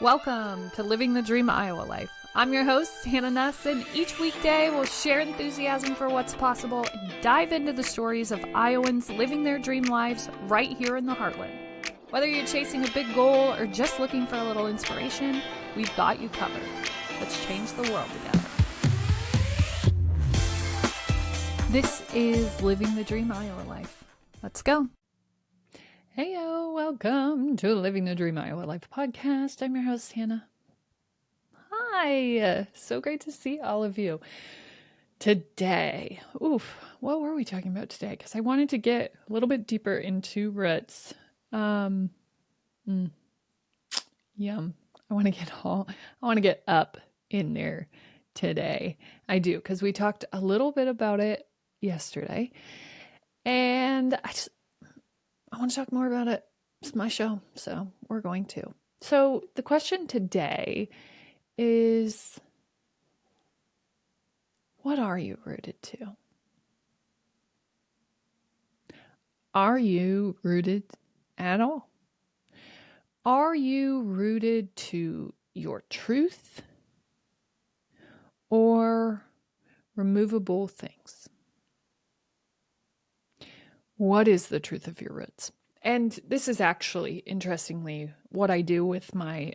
Welcome to Living the Dream Iowa Life. I'm your host, Hannah Nuss, and each weekday we'll share enthusiasm for what's possible and dive into the stories of Iowans living their dream lives right here in the heartland. Whether you're chasing a big goal or just looking for a little inspiration, we've got you covered. Let's change the world together. This is Living the Dream Iowa Life. Let's go. Heyo, welcome to Living the Dream Iowa Life podcast. I'm your host, Hannah. Hi, so great to see all of you. Today, what were we talking about today? Because I wanted to get a little bit deeper into roots. Yum. I want to get up in there today. I do, because we talked a little bit about it yesterday. And I want to talk more about it. It's my show, so we're going to. So the question today is, what are you rooted to? Are you rooted at all? Are you rooted to your truth or removable things? What is the truth of your roots? And this is actually, interestingly, what I do with my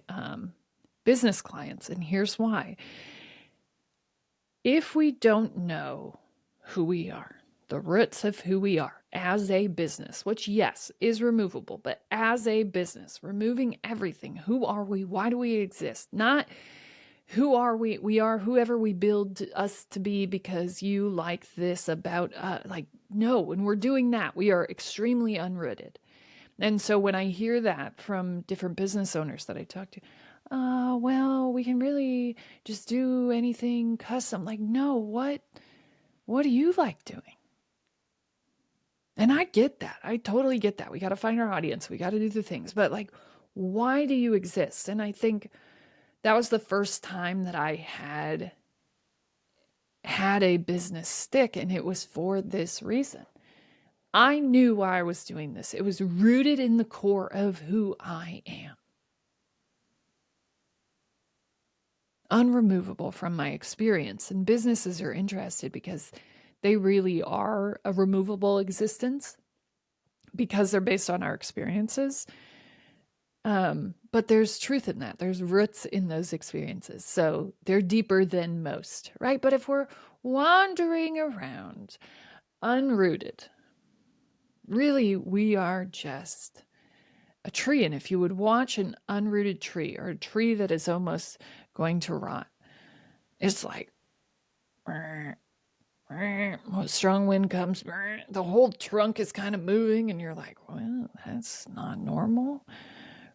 business clients. And here's why. If we don't know who we are, the roots of who we are as a business, which, yes, is removable, but as a business, removing everything. Who are we? Why do we exist? Not who are we? We are whoever we build us to be because you like this about no, when we're doing that, we are extremely unrooted. And so when I hear that from different business owners that I talk to, well, we can really just do anything custom. Like, no, what do you like doing? And I get that. I totally get that. We got to find our audience. We got to do the things. But like, why do you exist? And I think that was the first time that I had a business stick, and it was for this reason. I knew why I was doing this. It was rooted in the core of who I am. Unremovable from my experience. And businesses are interested because they really are a removable existence because they're based on our experiences. But there's truth in that. There's roots in those experiences. So they're deeper than most, right? But if we're wandering around unrooted, really, we are just a tree. And if you would watch an unrooted tree or a tree that is almost going to rot, it's like, strong wind comes, the whole trunk is kind of moving, and you're like, well, that's not normal,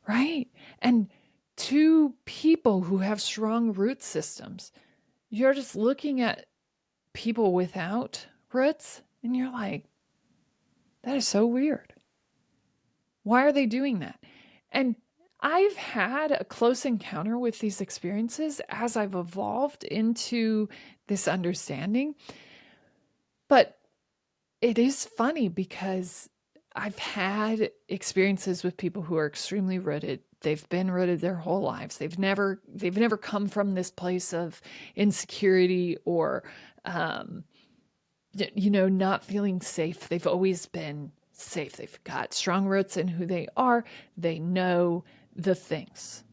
right? And to people who have strong root systems, you're just looking at people without roots, and you're like, that is so weird. Why are they doing that? And I've had a close encounter with these experiences as I've evolved into this understanding. But it is funny because I've had experiences with people who are extremely rooted. They've been rooted their whole lives. They've never come from this place of insecurity or, not feeling safe. They've always been safe. They've got strong roots in who they are. They know the things.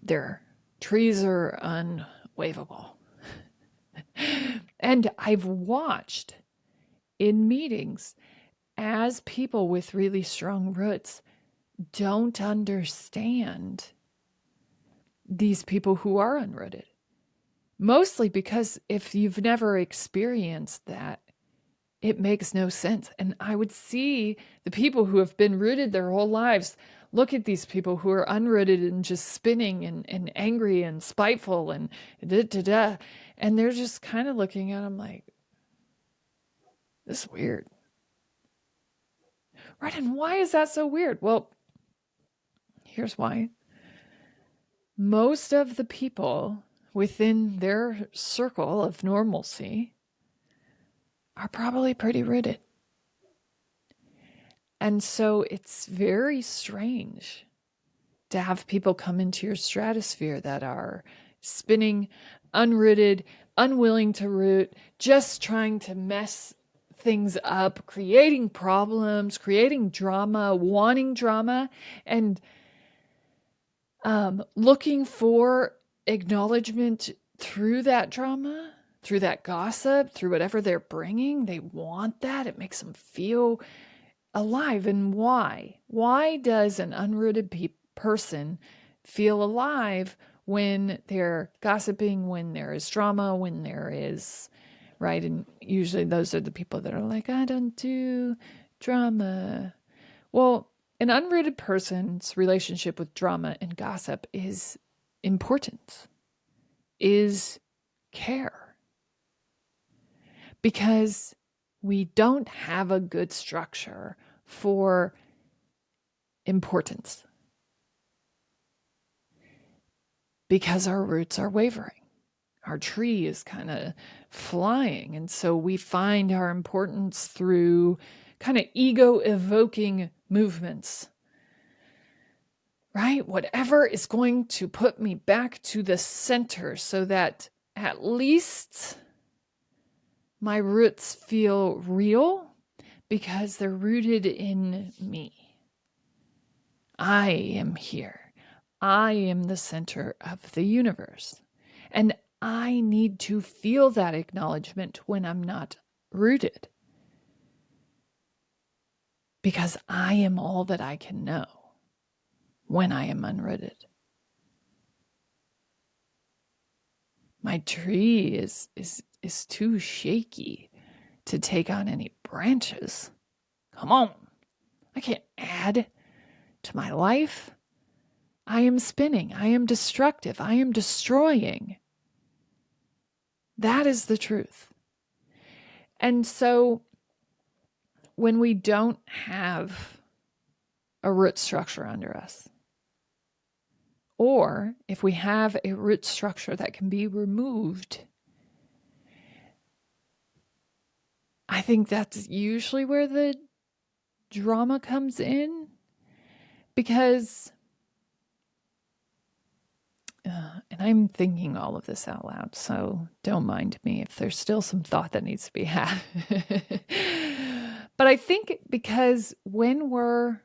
Their trees are unwaveable. And I've watched in meetings as people with really strong roots don't understand these people who are unrooted. Mostly because if you've never experienced that, it makes no sense. And I would see the people who have been rooted their whole lives look at these people who are unrooted and just spinning and angry and spiteful and da-da-da. And they're just kind of looking at them like, this is weird. Right, and why is that so weird? Well, here's why. Most of the people within their circle of normalcy are probably pretty rooted. And so it's very strange to have people come into your stratosphere that are spinning, unrooted, unwilling to root, just trying to mess things up, creating problems, creating drama, wanting drama, and looking for acknowledgement through that drama, through that gossip, through whatever they're bringing. They want that. It makes them feel alive. And why? Why does an unrooted person feel alive when they're gossiping, when there is drama, when there is, right? And usually those are the people that are like, I don't do drama. Well, an unrooted person's relationship with drama and gossip is important, is care. Because we don't have a good structure for importance. Because our roots are wavering. Our tree is kind of flying. And so we find our importance through kind of ego evoking movements, right? Whatever is going to put me back to the center so that at least my roots feel real because they're rooted in me. I am here. I am the center of the universe. And I need to feel that acknowledgement when I'm not rooted. Because I am all that I can know when I am unrooted. My tree is too shaky to take on any branches. Come on. I can't add to my life. I am spinning. I am destructive. I am destroying. That is the truth. And so when we don't have a root structure under us, or if we have a root structure that can be removed, I think that's usually where the drama comes in. Because, and I'm thinking all of this out loud, so don't mind me if there's still some thought that needs to be had. But I think because when we're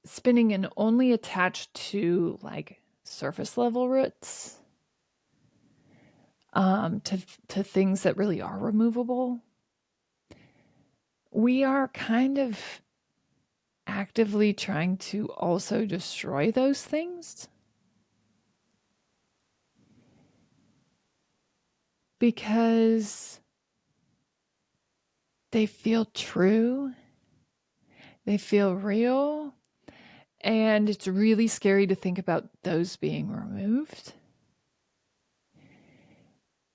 spinning and only attached to like surface level roots, to things that really are removable, we are kind of actively trying to also destroy those things. Because they feel true, they feel real, and it's really scary to think about those being removed.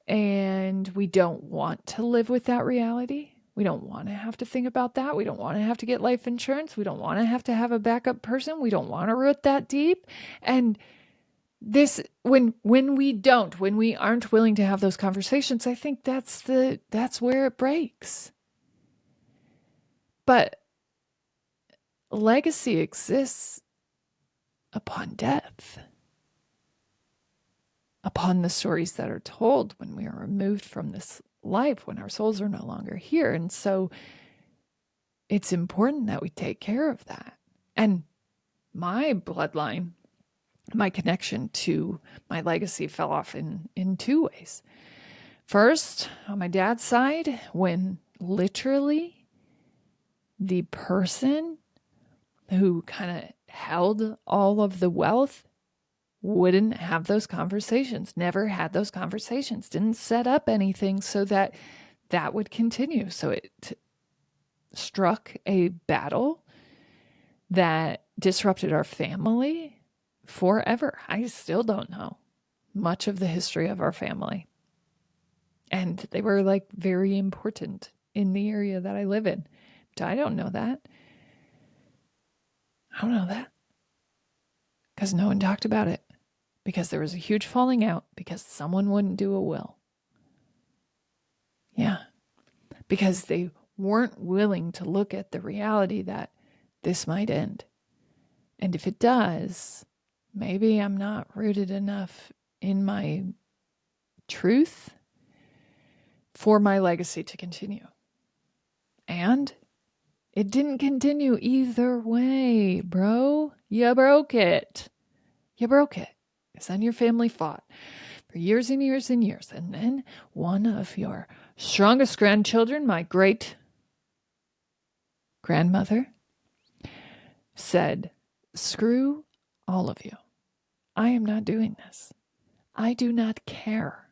And we don't want to live with that reality. We don't want to have to think about that. We don't want to have to get life insurance. We don't want to have a backup person. We don't want to root that deep. And this, when we aren't willing to have those conversations, I think that's where it breaks. But legacy exists upon death, upon the stories that are told when we are removed from this life, when our souls are no longer here. And so it's important that we take care of that. And my bloodline, my connection to my legacy fell off in two ways. First, on my dad's side, when literally the person who kind of held all of the wealth wouldn't have those conversations, never had those conversations, didn't set up anything so that would continue. So it struck a battle that disrupted our family forever. I still don't know much of the history of our family. And they were like very important in the area that I live in. But I don't know that. I don't know that. Because no one talked about it. Because there was a huge falling out because someone wouldn't do a will. Yeah. Because they weren't willing to look at the reality that this might end. And if it does, maybe I'm not rooted enough in my truth for my legacy to continue. And it didn't continue either way, bro. You broke it. You broke it. Because then your family fought for years and years and years. And then one of your strongest grandchildren, my great grandmother, said, "Screw all of you. I am not doing this. I do not care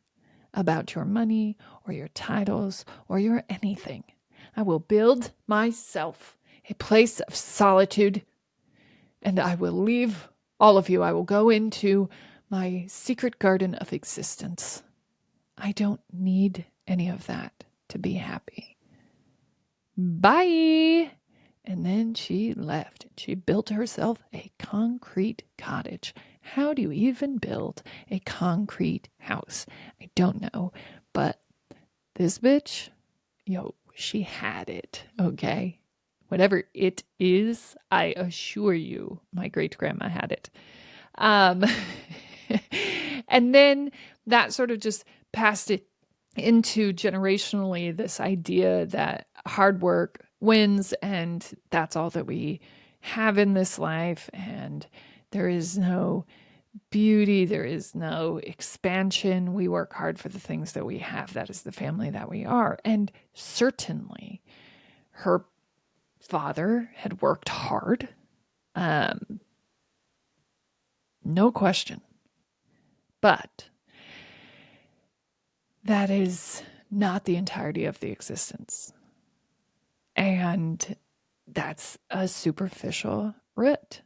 about your money or your titles or your anything. I will build myself a place of solitude, and I will leave all of you. I will go into my secret garden of existence. I don't need any of that to be happy. Bye." And then she left. She built herself a concrete cottage. How do you even build a concrete house? I don't know. But this bitch, she had it, okay? Whatever it is, I assure you, my great grandma had it. And then that sort of just passed it into generationally this idea that hard work wins and that's all that we have in this life, and there is no beauty, there is no expansion. We work hard for the things that we have. That is the family that we are. And certainly her father had worked hard. No question. But that is not the entirety of the existence. And that's a superficial root.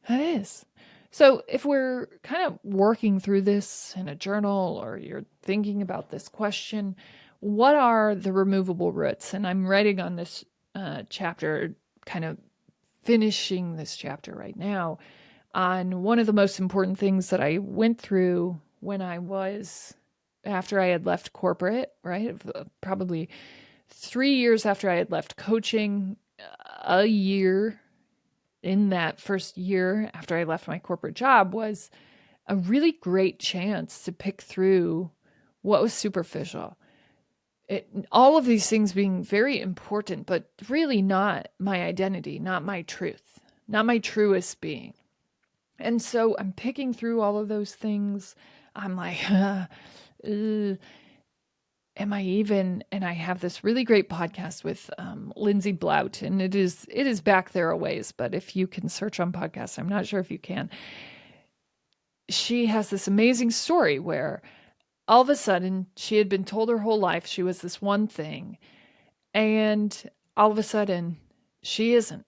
That is. So if we're kind of working through this in a journal or you're thinking about this question, what are the removable roots? And I'm writing on this chapter, kind of finishing this chapter right now, on one of the most important things that I went through when I was, after I had left corporate, right? Probably 3 years after I had left coaching, a year in that first year after I left my corporate job was a really great chance to pick through what was superficial. All of these things being very important, but really not my identity, not my truth, not my truest being. And so I'm picking through all of those things. I'm like, am I even? And I have this really great podcast with Lindsay Blout, and it is back there a ways, but if you can search on podcasts, I'm not sure if you can. She has this amazing story where all of a sudden she had been told her whole life she was this one thing, and all of a sudden she isn't.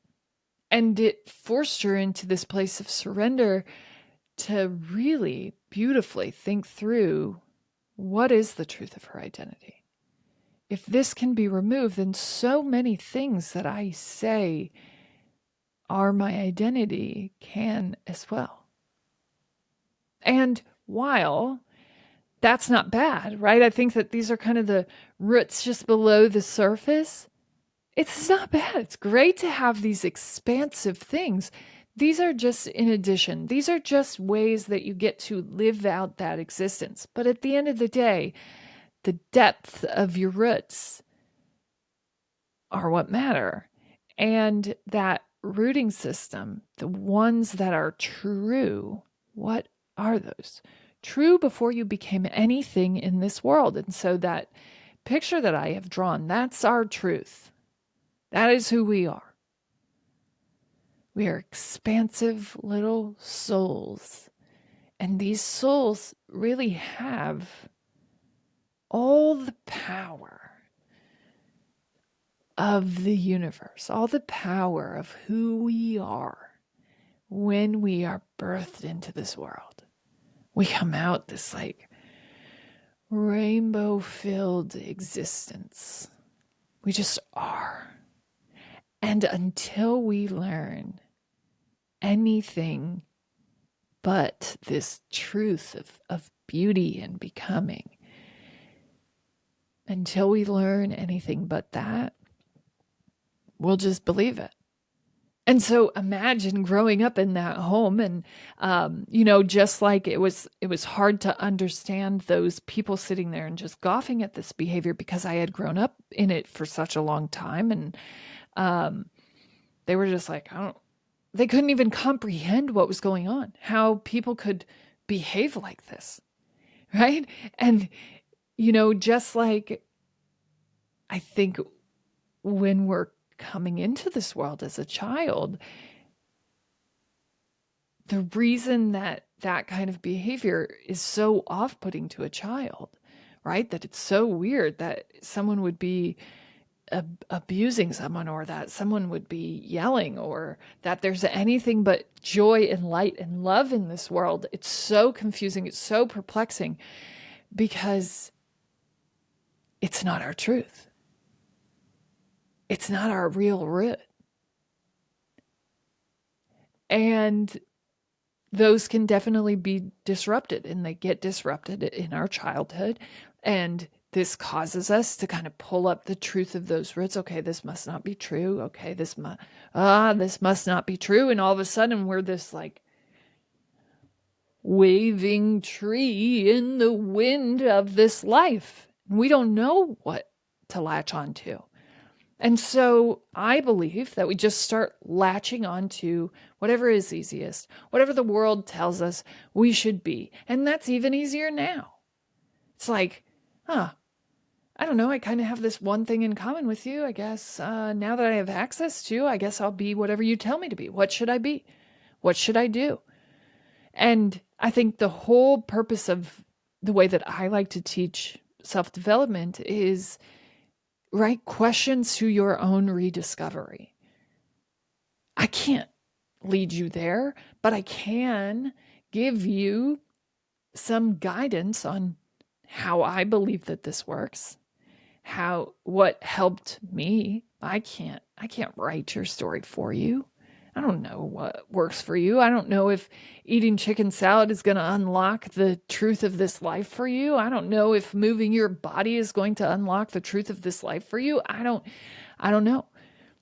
And it forced her into this place of surrender to really beautifully think through what is the truth of her identity. If this can be removed, then so many things that I say are my identity can as well. And while that's not bad, right? I think that these are kind of the roots just below the surface. It's not bad. It's great to have these expansive things. These are just in addition. These are just ways that you get to live out that existence. But at the end of the day, the depth of your roots are what matter. And that rooting system, the ones that are true, what are those? True before you became anything in this world. And so that picture that I have drawn, that's our truth. That is who we are. We are expansive little souls. And these souls really have all the power of the universe, all the power of who we are when we are birthed into this world. We come out this like rainbow-filled existence. We just are. And until we learn anything but this truth of beauty and becoming, until we learn anything but that, we'll just believe it. And so imagine growing up in that home and, just like it was hard to understand those people sitting there and just scoffing at this behavior because I had grown up in it for such a long time. And um, they were just like, they couldn't even comprehend what was going on, how people could behave like this. Right. And, just like I think when we're coming into this world as a child, the reason that that kind of behavior is so off-putting to a child, right? That it's so weird that someone would be abusing someone, or that someone would be yelling, or that there's anything but joy and light and love in this world. It's so confusing. It's so perplexing because it's not our truth. It's not our real root. And those can definitely be disrupted, and they get disrupted in our childhood. And this causes us to kind of pull up the truth of those roots. Okay, this must not be true. Okay, this must not be true. And all of a sudden we're this like waving tree in the wind of this life. We don't know what to latch onto. And so I believe that we just start latching onto whatever is easiest, whatever the world tells us we should be. And that's even easier now. It's like, I don't know, I kind of have this one thing in common with you. I guess now that I have access to, I guess I'll be whatever you tell me to be. What should I be? What should I do? And I think the whole purpose of the way that I like to teach self-development is, right, questions to your own rediscovery. I can't lead you there, but I can give you some guidance on how I believe that this works, what helped me. I can't write your story for you. I don't know what works for you. I don't know if eating chicken salad is going to unlock the truth of this life for you. I don't know if moving your body is going to unlock the truth of this life for you. I don't know.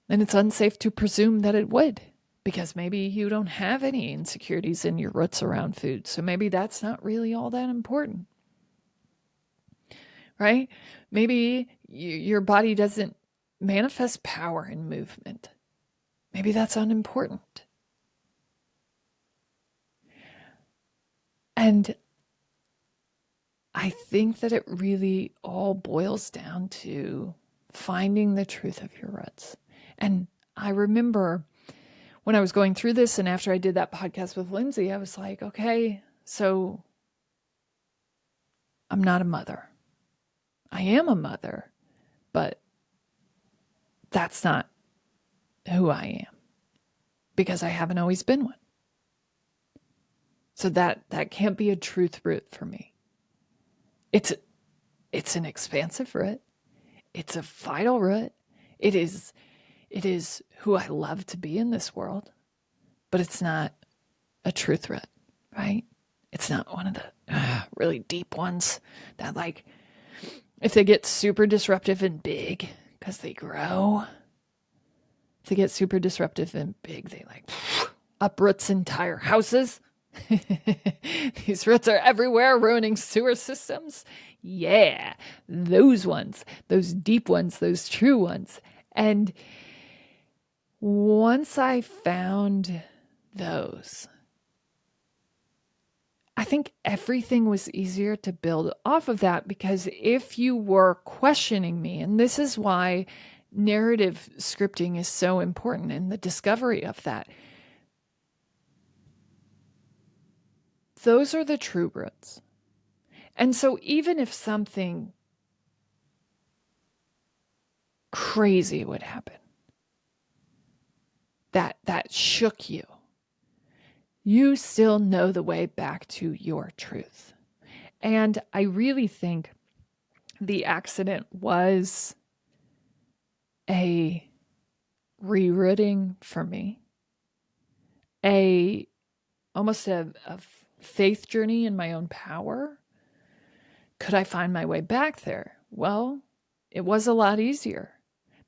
And it's unsafe to presume that it would, because maybe you don't have any insecurities in your roots around food. So maybe that's not really all that important. Right? Maybe your body doesn't manifest power in movement. Maybe that's unimportant. And I think that it really all boils down to finding the truth of your roots. And I remember when I was going through this, and after I did that podcast with Lindsay, I was like, okay, so I'm not a mother. I am a mother, but that's not who I am, because I haven't always been one. So that can't be a truth root for me. It's an expansive root. It's a vital root. It is who I love to be in this world, but it's not a truth root, right? It's not one of the really deep ones that, like, if they get super disruptive and big because they grow, if they get super disruptive and big, they like uproots entire houses. These roots are everywhere, ruining sewer systems. Yeah, those ones, those deep ones, those true ones. And once I found those, I think everything was easier to build off of that, because if you were questioning me, and this is why narrative scripting is so important in the discovery of that, those are the true roots. And so even if something crazy would happen that shook you, you still know the way back to your truth. And I really think the accident was a rerooting for me, almost a faith journey in my own power. Could I find my way back there? Well, it was a lot easier,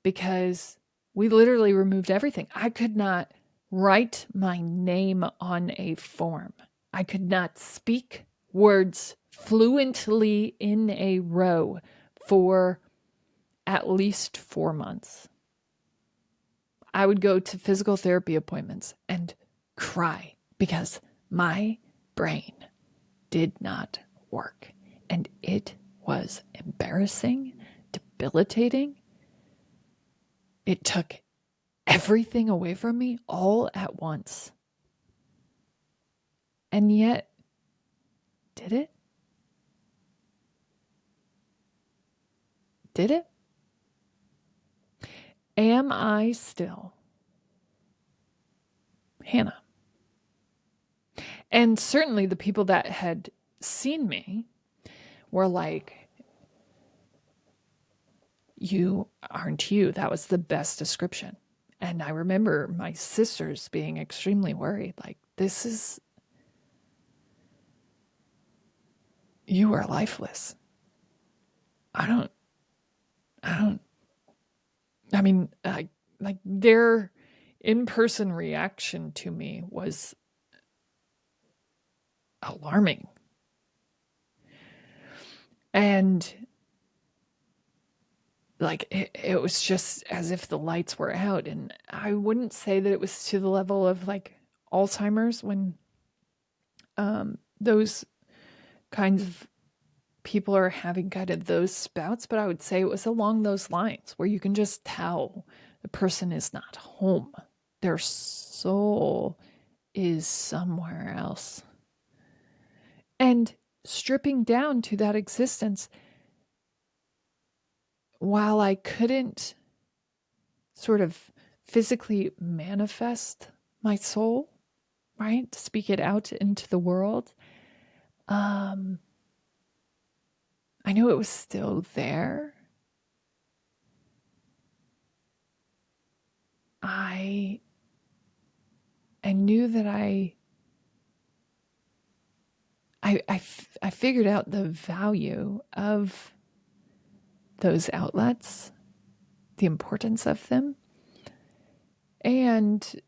because we literally removed everything. I could not write my name on a form. I could not speak words fluently in a row for at least 4 months. I would go to physical therapy appointments and cry because my brain did not work. And it was embarrassing, debilitating. It took everything away from me all at once. And yet, did it? Did it? Am I still Hannah? And certainly the people that had seen me were like, you aren't you. That was the best description. And I remember my sisters being extremely worried, like, you are lifeless. I mean, like their in-person reaction to me was alarming. And like it was just as if the lights were out. And I wouldn't say that it was to the level of like Alzheimer's when those kinds of people are having kind of those spouts, but I would say it was along those lines where you can just tell the person is not home. Their soul is somewhere else. And stripping down to that existence, while I couldn't sort of physically manifest my soul, right? Speak it out into the world. I knew it was still there. I knew that I figured out the value of those outlets, the importance of them, and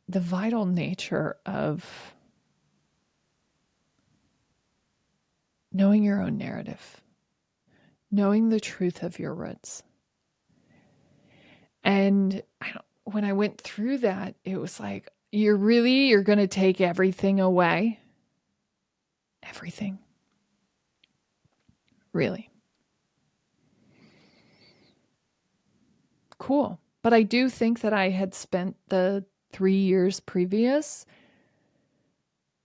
the vital nature of knowing your own narrative, knowing the truth of your roots. And when I went through that, it was like, you're going to take everything away? Everything. Really? Cool. But I do think that I had spent the 3 years previous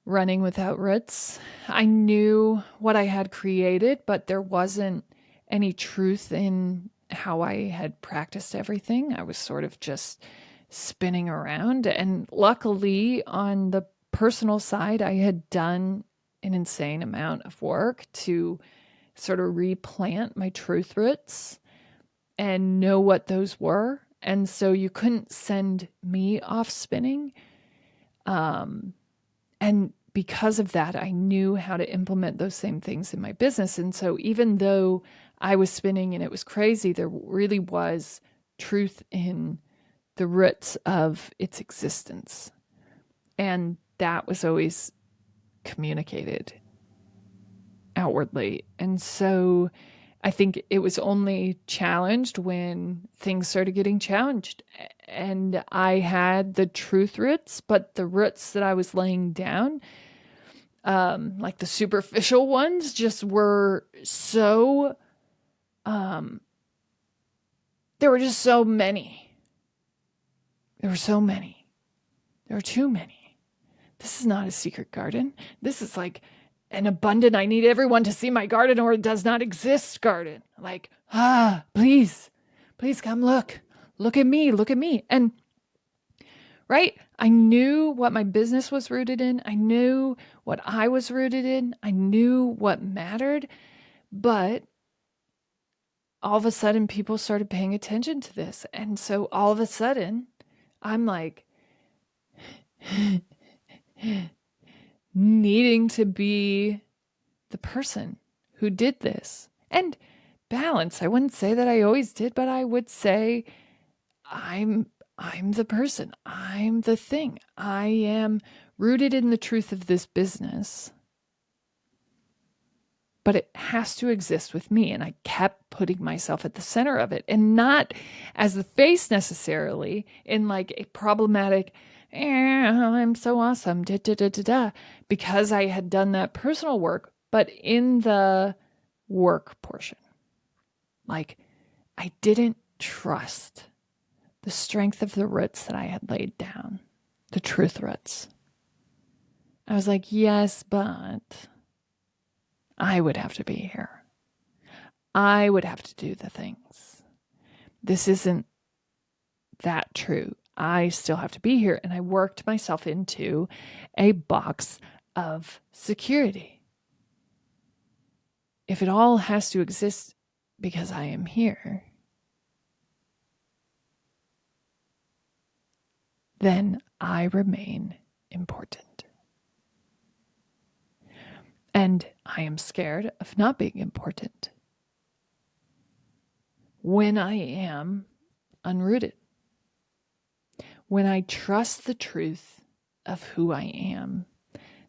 running without roots. I knew what I had created, but there wasn't any truth in how I had practiced everything. I was sort of just spinning around. And luckily, on the personal side, I had done an insane amount of work to sort of replant my truth roots and know what those were. And so you couldn't send me off spinning. And because of that, I knew how to implement those same things in my business. And so even though I was spinning and it was crazy, there really was truth in the roots of its existence. And that was always communicated outwardly. And so I think it was only challenged when things started getting challenged. And I had the truth roots, but the roots that I was laying down, like the superficial ones, just were so, there were just so many. There were so many. There were too many. This is not a secret garden. This is like an abundant, I need everyone to see my garden or it does not exist garden. Like, please come look. Look at me. And right, I knew what my business was rooted in. I knew what I was rooted in. I knew what mattered. But all of a sudden, people started paying attention to this. And so all of a sudden, I'm like, needing to be the person who did this. And balance. I wouldn't say that I always did, but I would say I'm the person. I'm the thing. I am rooted in the truth of this business, but it has to exist with me. And I kept putting myself at the center of it, and not as the face necessarily in like a problematic, I'm so awesome, da, da, da, da, da, because I had done that personal work, but in the work portion. Like, I didn't trust the strength of the roots that I had laid down, the truth roots. I was like, yes, but I would have to be here. I would have to do the things. This isn't that true. I still have to be here. And I worked myself into a box of security. If it all has to exist because I am here, then I remain important. And I am scared of not being important when I am unrooted. When I trust the truth of who I am,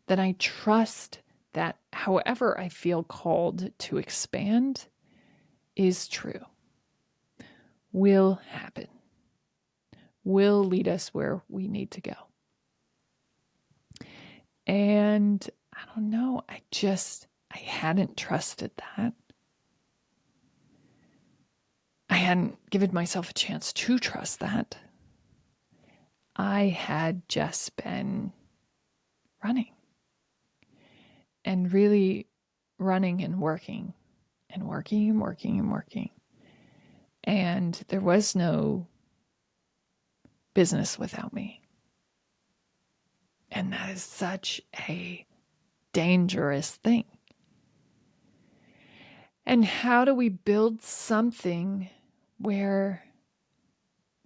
then I trust that however I feel called to expand is true, will happen, will lead us where we need to go. And I don't know, I hadn't trusted that. I hadn't given myself a chance to trust that. I had just been running and really running and working and working and working and working. And there was no business without me. And that is such a dangerous thing. And how do we build something where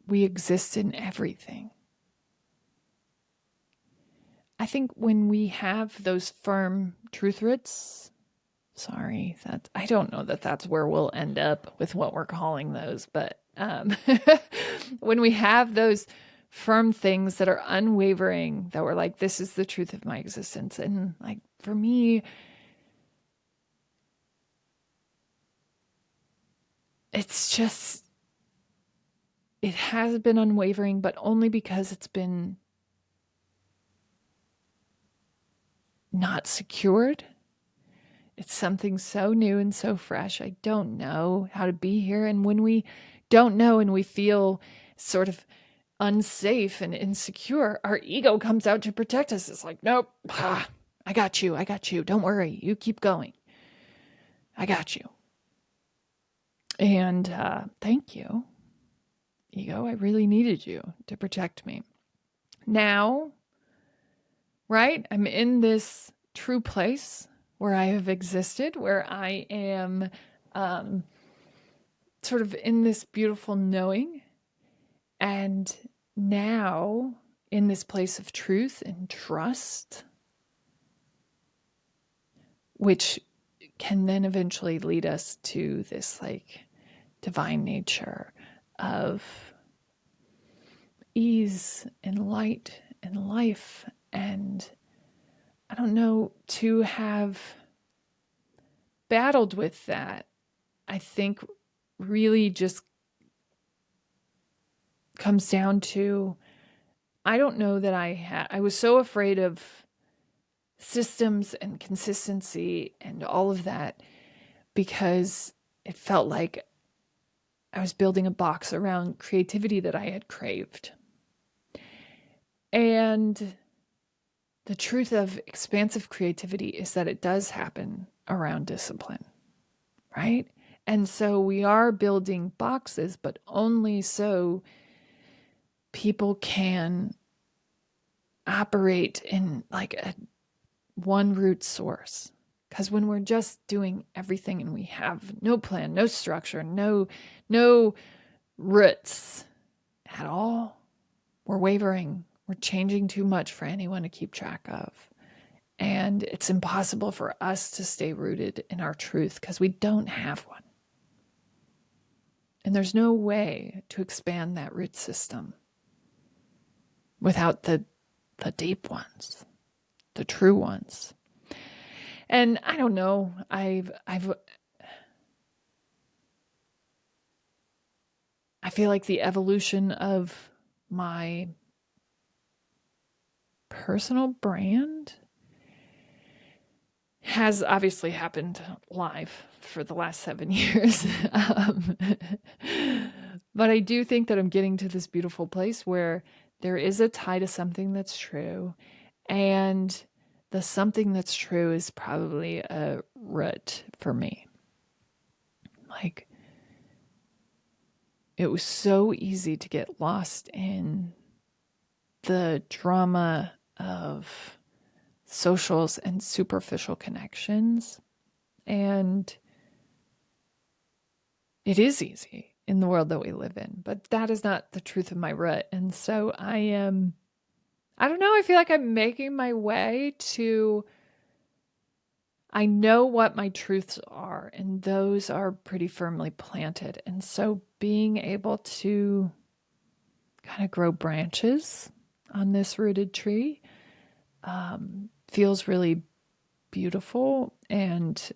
we exist in everything? I think when we have those firm truth roots, I don't know that that's where we'll end up with what we're calling those, but when we have those firm things that are unwavering, that we're like, this is the truth of my existence. And like, for me, it's just, it has been unwavering, but only because it's been not secured. It's something so new and so fresh. I don't know how to be here. And when we don't know and we feel sort of unsafe and insecure, our ego comes out to protect us. It's like, nope, I got you. I got you. Don't worry. You keep going. I got you. And thank you, ego. I really needed you to protect me. Now, right? I'm in this true place where I have existed, where I am sort of in this beautiful knowing. And now, in this place of truth and trust, which can then eventually lead us to this like divine nature of ease and light and life. And I don't know, to have battled with that, I think really just comes down to, I don't know that I was so afraid of systems and consistency and all of that because it felt like I was building a box around creativity that I had craved. And the truth of expansive creativity is that it does happen around discipline, right? And so we are building boxes, but only so people can operate in like a one root source. Because when we're just doing everything and we have no plan, no structure, no roots at all, we're wavering. We're changing too much for anyone to keep track of. And it's impossible for us to stay rooted in our truth because we don't have one. And there's no way to expand that root system without the deep ones, the true ones. And I don't know, I feel like the evolution of my personal brand has obviously happened live for the last 7 years. But I do think that I'm getting to this beautiful place where there is a tie to something that's true, and the something that's true is probably a root for me. Like, it was so easy to get lost in the drama of socials and superficial connections. And it is easy in the world that we live in, but that is not the truth of my root. And so I don't know, I feel like I'm making my way to, I know what my truths are, and those are pretty firmly planted. And so being able to kind of grow branches on this rooted tree feels really beautiful and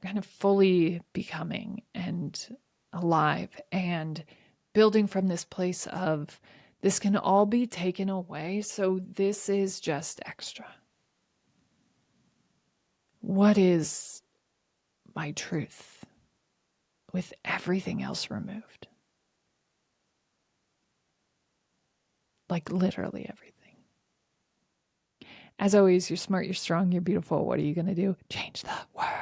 kind of fully becoming and alive and building from this place of this can all be taken away. So this is just extra. What is my truth with everything else removed? Like literally everything. As always, you're smart, you're strong, you're beautiful. What are you going to do? Change the world.